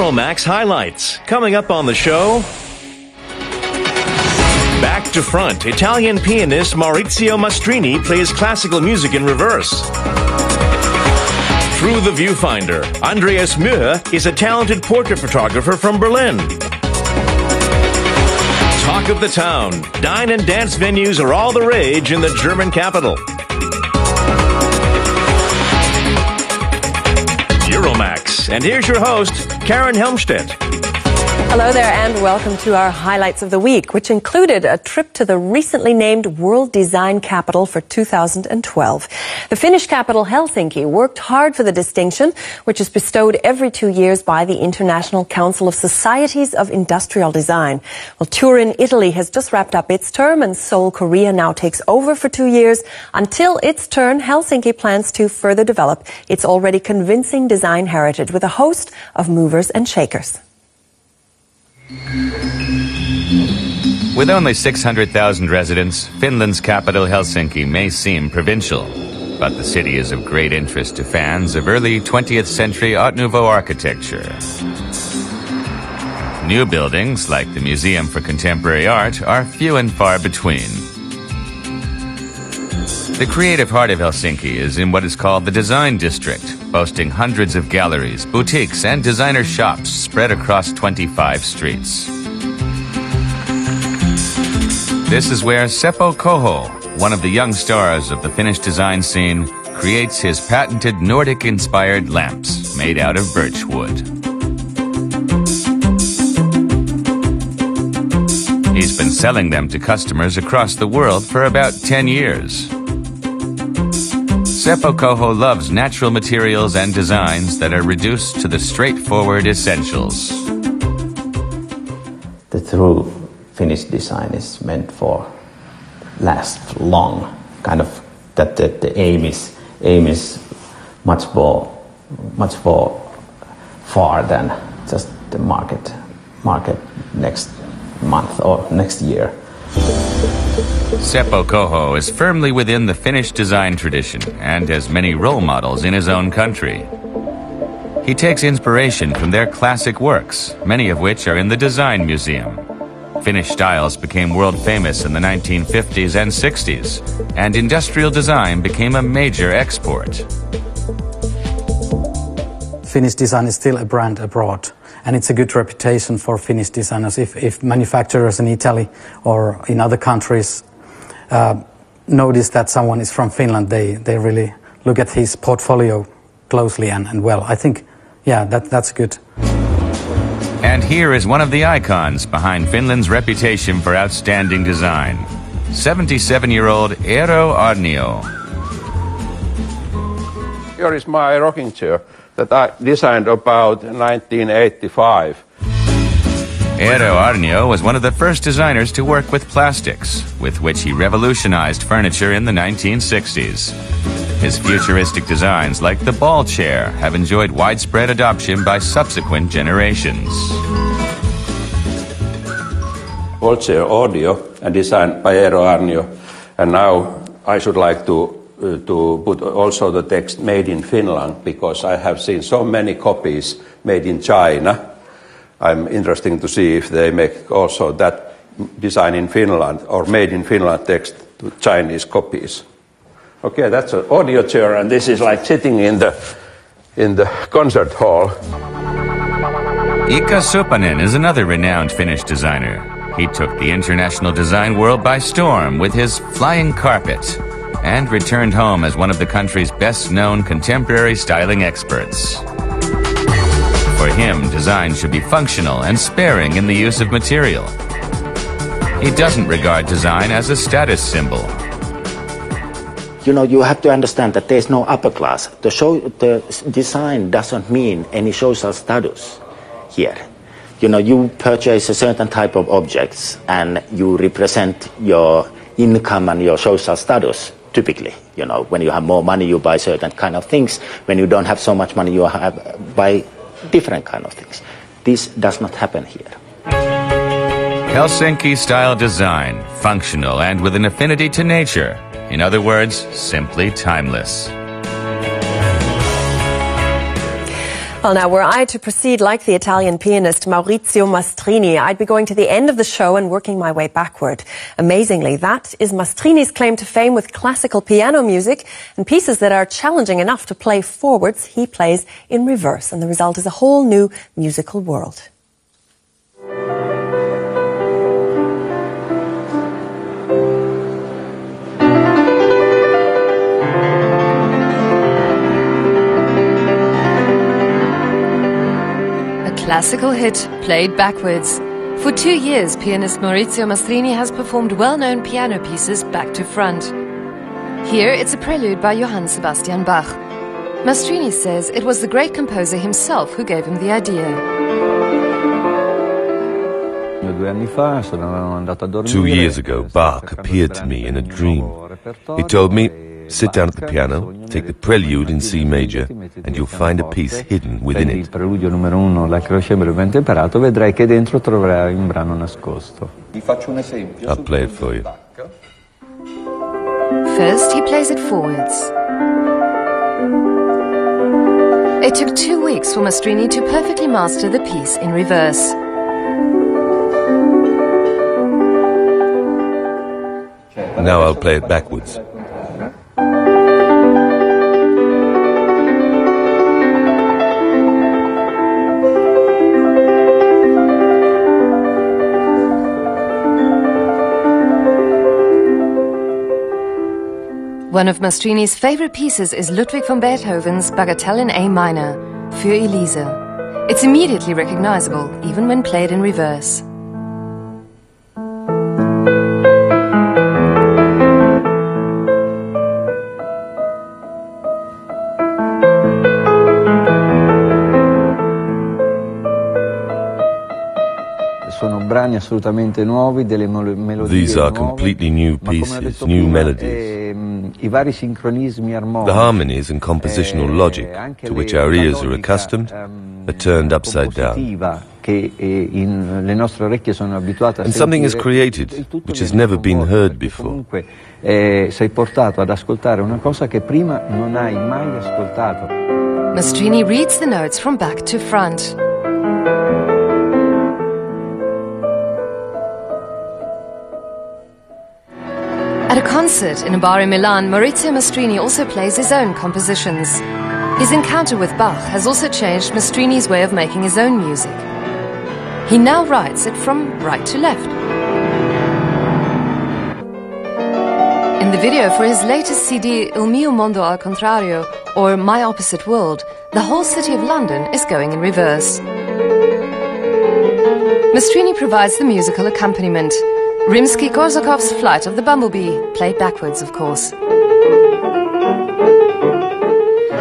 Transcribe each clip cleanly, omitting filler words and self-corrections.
Euromaxx highlights. Coming up on the show, back to front, Italian pianist Maurizio Mastrini plays classical music in reverse. Through the viewfinder, Andreas Mühe is a talented portrait photographer from Berlin. Talk of the town, dine and dance venues are all the rage in the German capital. Euromaxx, and here's your host, Karen Helmstedt. Hello there and welcome to our highlights of the week, which included a trip to the recently named World Design Capital for 2012. The Finnish capital, Helsinki, worked hard for the distinction, which is bestowed every 2 years by the International Council of Societies of Industrial Design. Well, Turin, Italy has just wrapped up its term and Seoul, Korea now takes over for 2 years. Until its turn, Helsinki plans to further develop its already convincing design heritage with a host of movers and shakers. With only 600,000 residents, Finland's capital Helsinki may seem provincial, but the city is of great interest to fans of early 20th century Art Nouveau architecture. New buildings, like the Museum for Contemporary Art, are few and far between. The creative heart of Helsinki is in what is called the Design District, boasting hundreds of galleries, boutiques, and designer shops spread across 25 streets. This is where Seppo Koho, one of the young stars of the Finnish design scene, creates his patented Nordic-inspired lamps made out of birch wood. He's been selling them to customers across the world for about 10 years. Seppo Koho loves natural materials and designs that are reduced to the straightforward essentials. The true Finnish design is meant for last long, kind of that the aim is much more far than just the market next month or next year. Seppo Koho is firmly within the Finnish design tradition and has many role models in his own country. He takes inspiration from their classic works, many of which are in the Design Museum. Finnish styles became world famous in the 1950s and 60s, and industrial design became a major export. Finnish design is still a brand abroad. And it's a good reputation for Finnish designers. If manufacturers in Italy or in other countries notice that someone is from Finland, they really look at his portfolio closely and well. I think, yeah, that's good. And here is one of the icons behind Finland's reputation for outstanding design. 77-year-old Eero Aarnio. Here is my rocking chair that I designed about 1985. Eero Aarnio was one of the first designers to work with plastics, with which he revolutionized furniture in the 1960s. His futuristic designs, like the ball chair, have enjoyed widespread adoption by subsequent generations. Ball chair audio and designed by Eero Aarnio. And now I should like to put also the text made in Finland, because I have seen so many copies made in China. I'm interested to see if they make also that design in Finland or made in Finland text to Chinese copies. Okay, that's an audio chair, and this is like sitting in the concert hall. Ika Supanen is another renowned Finnish designer. He took the international design world by storm with his flying carpet, and returned home as one of the country's best-known contemporary styling experts. For him, design should be functional and sparing in the use of material. He doesn't regard design as a status symbol. You know, you have to understand that there's no upper class. The design doesn't mean any social status here. You know, you purchase a certain type of objects and you represent your income and your social status. Typically, you know, when you have more money, you buy certain kind of things. When you don't have so much money, you buy different kind of things. This does not happen here. Helsinki-style design, functional and with an affinity to nature. In other words, simply timeless. Well, now, were I to proceed like the Italian pianist Maurizio Mastrini, I'd be going to the end of the show and working my way backward. Amazingly, that is Mastrini's claim to fame with classical piano music, and pieces that are challenging enough to play forwards, he plays in reverse, and the result is a whole new musical world. Classical hit, played backwards. For 2 years, pianist Maurizio Mastrini has performed well-known piano pieces back to front. Here, it's a prelude by Johann Sebastian Bach. Mastrini says it was the great composer himself who gave him the idea. 2 years ago, Bach appeared to me in a dream. He told me, sit down at the piano, take the prelude in C major, and you'll find a piece hidden within it. I'll play it for you. First, he plays it forwards. It took 2 weeks for Mastrini to perfectly master the piece in reverse. Now I'll play it backwards. One of Mastrini's favorite pieces is Ludwig van Beethoven's Bagatelle in A minor, Für Elise. It's immediately recognizable, even when played in reverse. These are completely new pieces, new melodies. The harmonies and compositional logic, to which our ears are accustomed, are turned upside down. And something is created which has never been heard before. Mastrini reads the notes from back to front. At a concert in a bar in Milan, Maurizio Mastrini also plays his own compositions. His encounter with Bach has also changed Mastrini's way of making his own music. He now writes it from right to left. In the video for his latest CD, Il mio mondo al contrario, or My Opposite World, the whole city of London is going in reverse. Mastrini provides the musical accompaniment. Rimsky-Korsakov's Flight of the Bumblebee, played backwards, of course.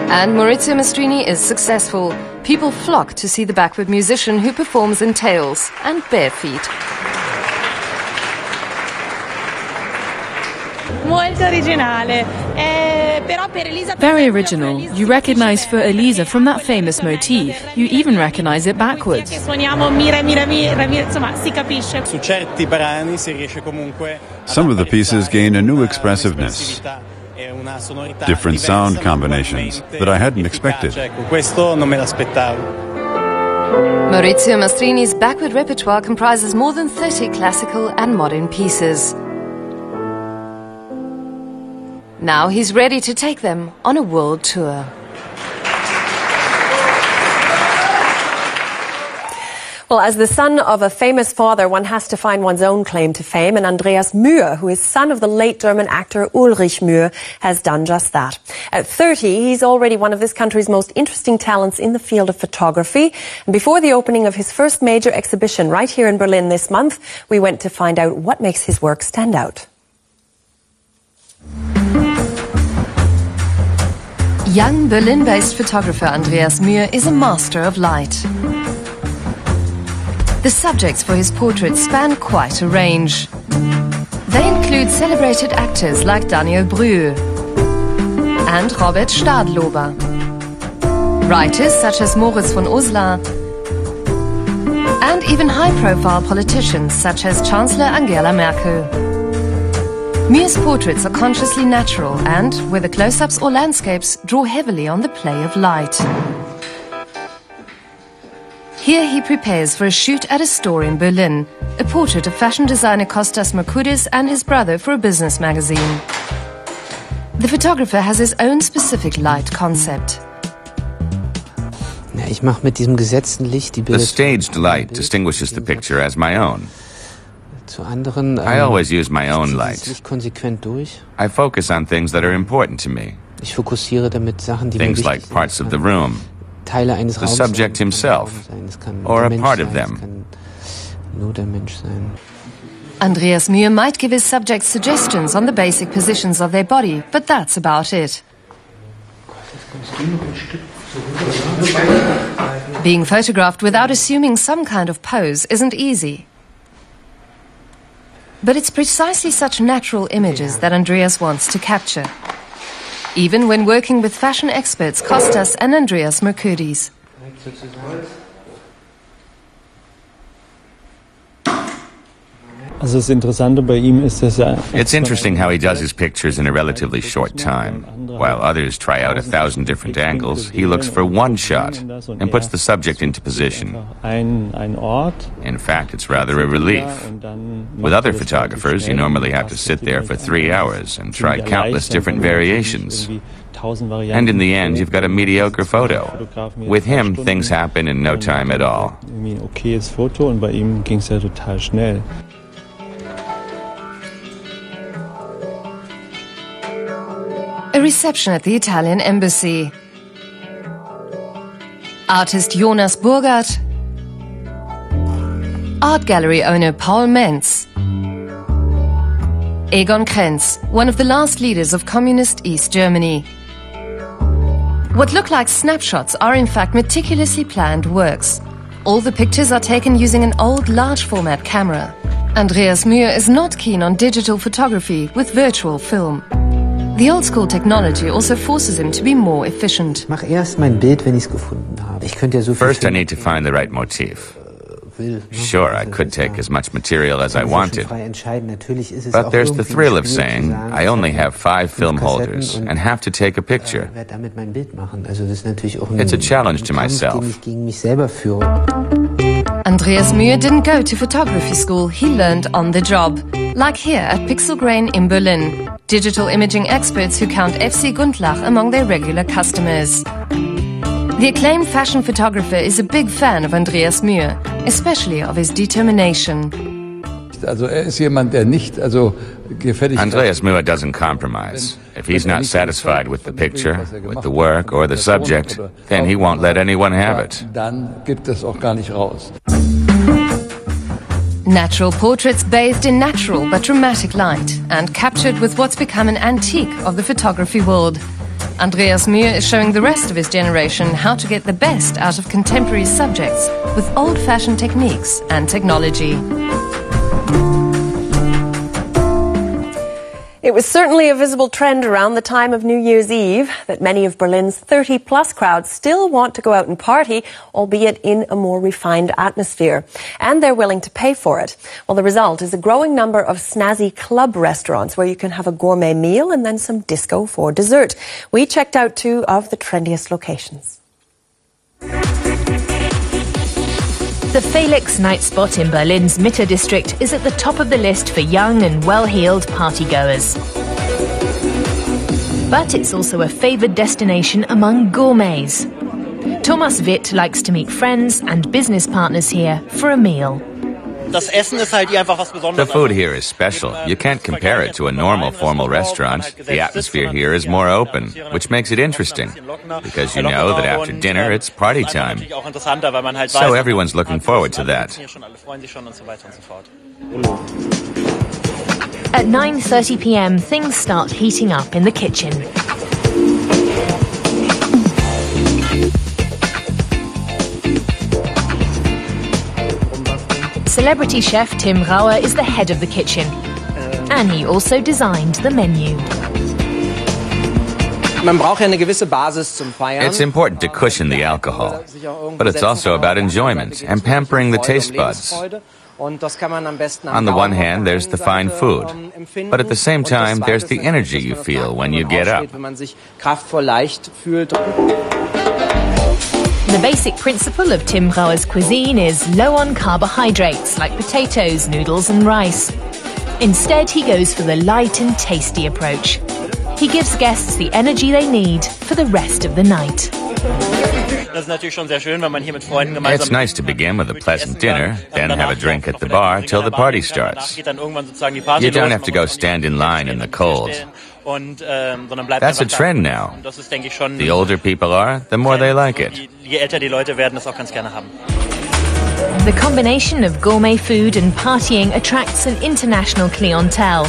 And Maurizio Mastrini is successful. People flock to see the backward musician who performs in tails and bare feet. Very original. You recognize Für Elise from that famous motif. You even recognize it backwards. Some of the pieces gain a new expressiveness, different sound combinations that I hadn't expected. Maurizio Mastrini's backward repertoire comprises more than 30 classical and modern pieces. Now he's ready to take them on a world tour. Well, as the son of a famous father, one has to find one's own claim to fame, and Andreas Mühe, who is son of the late German actor Ulrich Mühe, has done just that. At 30, he's already one of this country's most interesting talents in the field of photography. And before the opening of his first major exhibition right here in Berlin this month, we went to find out what makes his work stand out. Young Berlin-based photographer Andreas Mühe is a master of light. The subjects for his portraits span quite a range. They include celebrated actors like Daniel Brühl and Robert Stadlober, writers such as Moritz von Uslar, and even high-profile politicians such as Chancellor Angela Merkel. Mühe's portraits are consciously natural and, whether close-ups or landscapes, draw heavily on the play of light. Here he prepares for a shoot at a store in Berlin, a portrait of fashion designer Kostas Merkoudis and his brother for a business magazine. The photographer has his own specific light concept. The staged light distinguishes the picture as my own. I always use my own light. I focus on things that are important to me. Things like parts of the room, the subject himself, or a part of them. Andreas Mühe might give his subjects suggestions on the basic positions of their body, but that's about it. Being photographed without assuming some kind of pose isn't easy. But it's precisely such natural images that Andreas wants to capture, even when working with fashion experts Kostas and Andreas Merkoudis. It's interesting how he does his pictures in a relatively short time. While others try out 1,000 different angles, he looks for one shot and puts the subject into position. In fact, it's rather a relief. With other photographers, you normally have to sit there for 3 hours and try countless different variations. And in the end, you've got a mediocre photo. With him, things happen in no time at all. A reception at the Italian embassy. Artist Jonas Burgert. Art gallery owner Paul Mentz. Egon Krenz, one of the last leaders of communist East Germany. What look like snapshots are in fact meticulously planned works. All the pictures are taken using an old large format camera. Andreas Mühe is not keen on digital photography with virtual film. The old-school technology also forces him to be more efficient. First, I need to find the right motif. Sure, I could take as much material as I wanted, but there's the thrill of saying, I only have 5 film holders and have to take a picture. It's a challenge to myself. Andreas Mühe didn't go to photography school, he learned on the job. Like here at Pixelgrain in Berlin. Digital imaging experts who count FC Gundlach among their regular customers. The acclaimed fashion photographer is a big fan of Andreas Mühe, especially of his determination. Andreas Mühe doesn't compromise. If he's not satisfied with the picture, with the work or the subject, then he won't let anyone have it. Natural portraits bathed in natural but dramatic light and captured with what's become an antique of the photography world. Andreas Mühe is showing the rest of his generation how to get the best out of contemporary subjects with old-fashioned techniques and technology. It was certainly a visible trend around the time of New Year's Eve that many of Berlin's 30-plus crowds still want to go out and party, albeit in a more refined atmosphere. And they're willing to pay for it. Well, the result is a growing number of snazzy club restaurants where you can have a gourmet meal and then some disco for dessert. We checked out 2 of the trendiest locations. The Felix night spot in Berlin's Mitte district is at the top of the list for young and well-heeled partygoers. But it's also a favoured destination among gourmets. Thomas Witt likes to meet friends and business partners here for a meal. The food here is special. You can't compare it to a normal formal restaurant. The atmosphere here is more open, which makes it interesting, because you know that after dinner it's party time. So everyone's looking forward to that. At 9:30 p.m, things start heating up in the kitchen. Celebrity chef Tim Rauer is the head of the kitchen, and he also designed the menu. It's important to cushion the alcohol, but it's also about enjoyment and pampering the taste buds. On the one hand, there's the fine food, but at the same time, there's the energy you feel when you get up. The basic principle of Tim Brouwer's cuisine is low on carbohydrates like potatoes, noodles and rice. Instead, he goes for the light and tasty approach. He gives guests the energy they need for the rest of the night. It's nice to begin with a pleasant dinner, then have a drink at the bar till the party starts. You don't have to go stand in line in the cold. That's a trend now. The older people are, the more they like it. The combination of gourmet food and partying attracts an international clientele.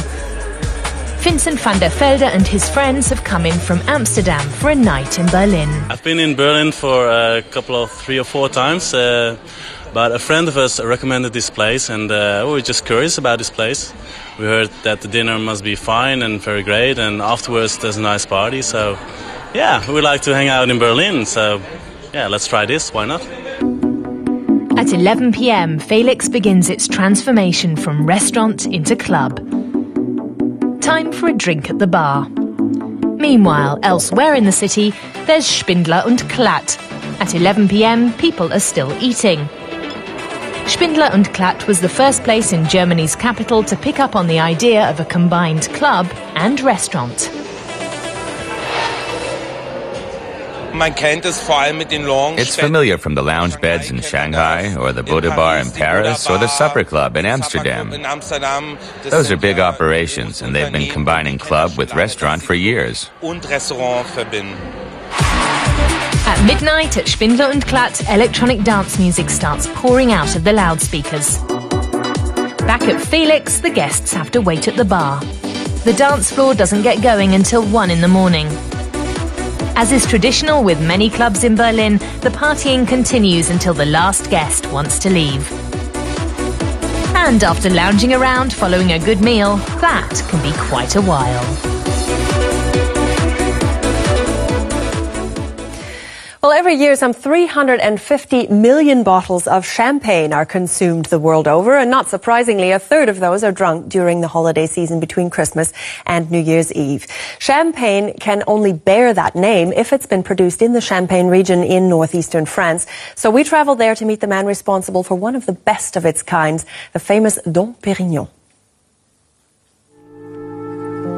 Vincent van der Velde and his friends have come in from Amsterdam for a night in Berlin. I've been in Berlin for a couple of 3 or 4 times, but a friend of us recommended this place, and we were just curious about this place. We heard that the dinner must be fine and very great, and afterwards there's a nice party, so yeah, we like to hang out in Berlin, so yeah, let's try this, why not? At 11 p.m, Felix begins its transformation from restaurant into club. Time for a drink at the bar. Meanwhile, elsewhere in the city, there's Spindler und Klatt. At 11 p.m, people are still eating. Spindler und Klatt was the first place in Germany's capital to pick up on the idea of a combined club and restaurant. It's familiar from the lounge beds in Shanghai, or the Buddha Bar in Paris, or the Supper Club in Amsterdam. Those are big operations, and they've been combining club with restaurant for years. At midnight at Spindler und Klatt, electronic dance music starts pouring out of the loudspeakers. Back at Felix, the guests have to wait at the bar. The dance floor doesn't get going until 1 in the morning. As is traditional with many clubs in Berlin, the partying continues until the last guest wants to leave. And after lounging around following a good meal, that can be quite a while. Well, every year some 350 million bottles of champagne are consumed the world over, and not surprisingly, a third of those are drunk during the holiday season between Christmas and New Year's Eve. Champagne can only bear that name if it's been produced in the Champagne region in northeastern France. So we traveled there to meet the man responsible for one of the best of its kinds, the famous Dom Pérignon.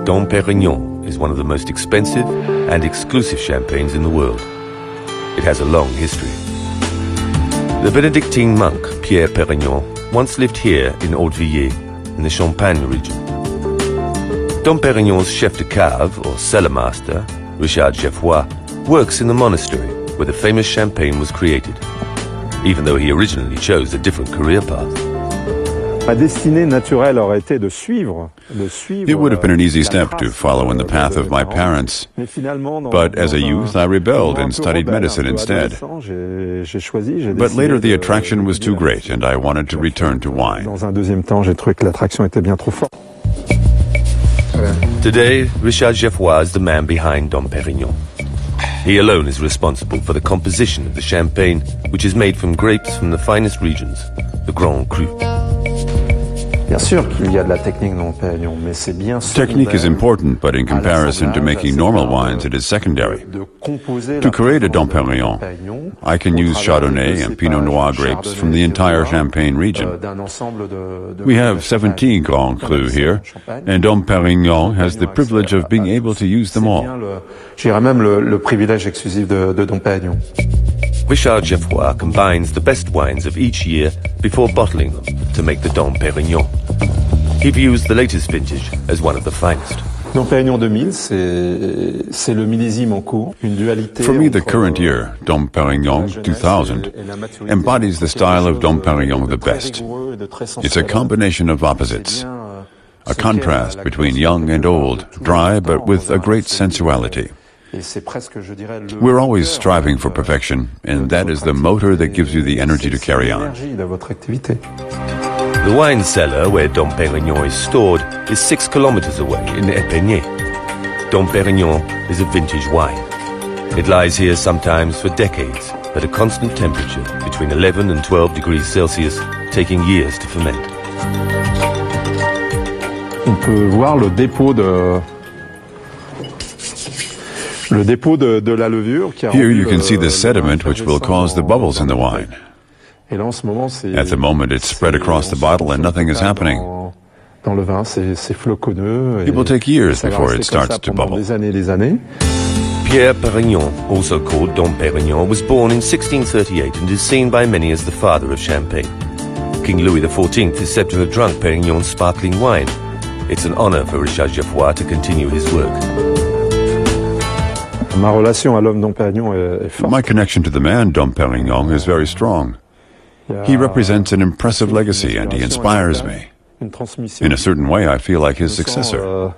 Dom Perignon is one of the most expensive and exclusive champagnes in the world. It has a long history. The Benedictine monk, Pierre Pérignon, once lived here in Haute-Villiers, in the Champagne region. Dom Perignon's chef de cave, or cellar master, Richard Geoffroy, works in the monastery where the famous champagne was created, even though he originally chose a different career path. It would have been an easy step to follow in the path of my parents, but as a youth I rebelled and studied medicine instead. But later the attraction was too great and I wanted to return to wine. Today, Richard Geoffroy is the man behind Dom Perignon. He alone is responsible for the composition of the champagne, which is made from grapes from the finest regions, the Grand Cru. Technique is important, but in comparison to making normal wines, it is secondary. To create a Dom Perignon, I can use Chardonnay and Pinot Noir grapes from the entire Champagne region. We have 17 Grand Cru here, and Dom Perignon has the privilege of being able to use them all. Richard Geoffroy combines the best wines of each year before bottling them to make the Dom Pérignon. He views the latest vintage as one of the finest. For me, the current year, Dom Pérignon 2000, embodies the style of Dom Pérignon the best. It's a combination of opposites, a contrast between young and old, dry but with a great sensuality. We're always striving for perfection, and that is the motor that gives you the energy to carry on. The wine cellar where Dom Pérignon is stored is 6 kilometers away in Épernay. Dom Pérignon is a vintage wine. It lies here sometimes for decades at a constant temperature between 11 and 12 degrees Celsius, taking years to ferment. Here you can see the sediment which will cause the bubbles in the wine. At the moment it's spread across the bottle and nothing is happening. It will take years before it starts to bubble. Pierre Pérignon, also called Dom Pérignon, was born in 1638 and is seen by many as the father of Champagne. King Louis XIV is said to have drunk Pérignon's sparkling wine. It's an honor for Richard Geoffroy to continue his work. My connection to the man Dom Pérignon is very strong. He represents an impressive legacy and he inspires me. In a certain way, I feel like his successor.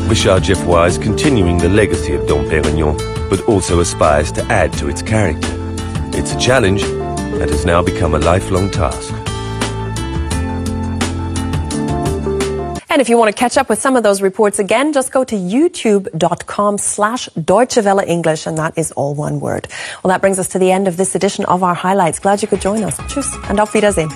Richard Geoffroy is continuing the legacy of Dom Pérignon, but also aspires to add to its character. It's a challenge that has now become a lifelong task. And if you want to catch up with some of those reports again, just go to youtube.com/Deutsche Welle English, and that is all one word. Well, that brings us to the end of this edition of our highlights. Glad you could join us. Tschüss and auf Wiedersehen.